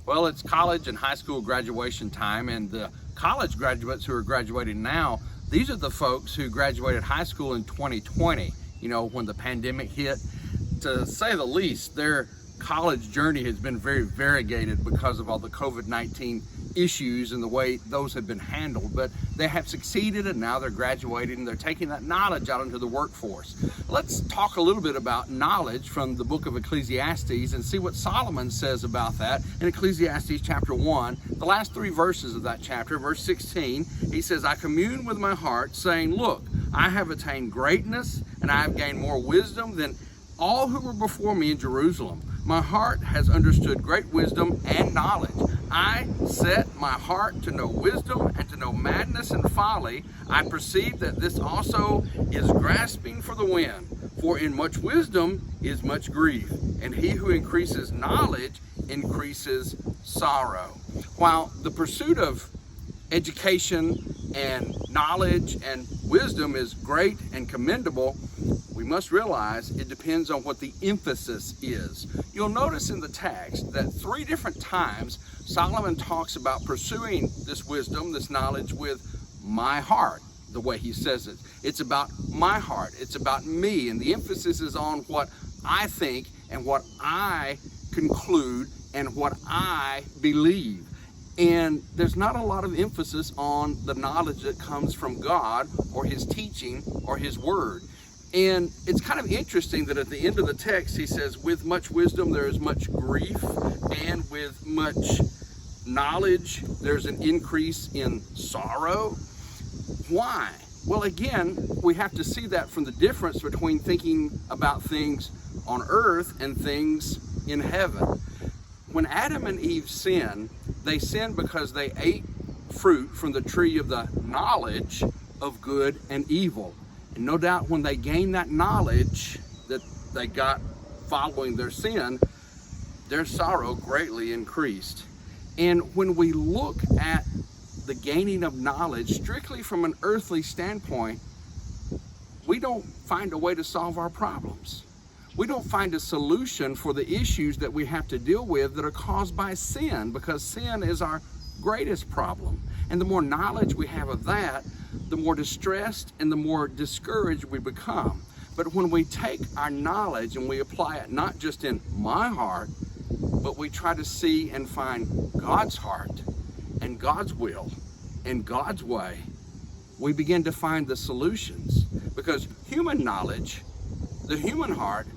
Well, it's college and high school graduation time, and the college graduates who are graduating now, these are the folks who graduated high school in 2020, when the pandemic hit. To say the least, their college journey has been very variegated because of all the COVID-19 issues and the way those have been handled, but they have succeeded, and now they're graduating and they're taking that knowledge out into the workforce. Let's talk a little bit about knowledge from the book of Ecclesiastes and see what Solomon says about that in Ecclesiastes chapter 1, the last 3 verses of that chapter. Verse 16, he says, "I commune with my heart, saying, look, I have attained greatness, and I have gained more wisdom than all who were before me in Jerusalem. My heart has understood great wisdom and knowledge. I set my heart to know wisdom and to know madness and folly. I perceive that this also is grasping for the wind. For in much wisdom is much grief, and he who increases knowledge increases sorrow." While the pursuit of education and knowledge and wisdom is great and commendable, we must realize it depends on what the emphasis is. You'll notice in the text that 3 different times Solomon talks about pursuing this wisdom, this knowledge with my heart, the way he says it. It's about my heart, it's about me, and the emphasis is on what I think and what I conclude and what I believe. And there's not a lot of emphasis on the knowledge that comes from God or his teaching or his word. And it's kind of interesting that at the end of the text he says, with much wisdom there is much grief, and with much knowledge there's an increase in sorrow. Why? Well, again, we have to see that from the difference between thinking about things on earth and things in heaven. When Adam and Eve sinned, they sinned because they ate fruit from the tree of the knowledge of good and evil. And no doubt when they gained that knowledge that they got following their sin, their sorrow greatly increased. And when we look at the gaining of knowledge strictly from an earthly standpoint, we don't find a way to solve our problems. We don't find a solution for the issues that we have to deal with that are caused by sin, because sin is our greatest problem. And the more knowledge we have of that, the more distressed and the more discouraged we become. But when we take our knowledge and we apply it not just in my heart, but we try to see and find God's heart and God's will and God's way, we begin to find the solutions. Because human knowledge, the human heart,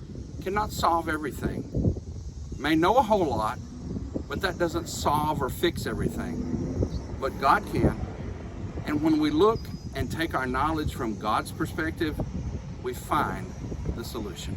cannot solve everything. May know a whole lot, but that doesn't solve or fix everything. But God can. And when we look and take our knowledge from God's perspective, we find the solution.